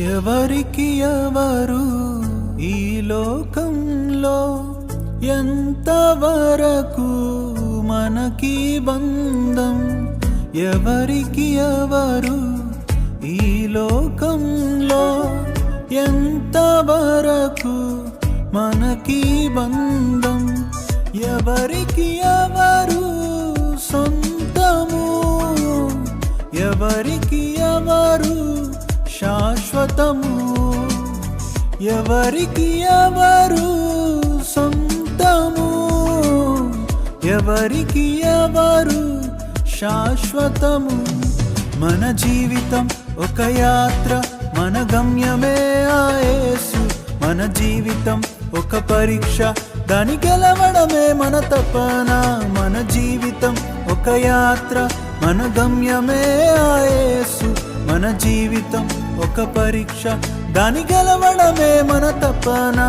ఎవరికి ఎవరు ఈ లోకంలో ఎంతవరకు మనకి బంధం? ఎవరికి ఎవరు ఈ లోకంలో ఎంతవరకు మనకి బంధం? ఎవరికి ఎవరు సొంతము? ఎవరికి ఎవరు శాశ్వతము? ఎవరికి ఎవరు సొంతము? ఎవరికి ఎవరు శాశ్వతము? మన జీవితం ఒక యాత్ర, మన గమ్యమే ఆ యేసు. మన జీవితం ఒక పరీక్ష, దాని గెలవడమే మన తపన. మన జీవితం ఒక యాత్ర, మన గమ్యమే ఆ యేసు. మన జీవితం ఒక పరీక్ష, దాని గెలవడమే మన తపన.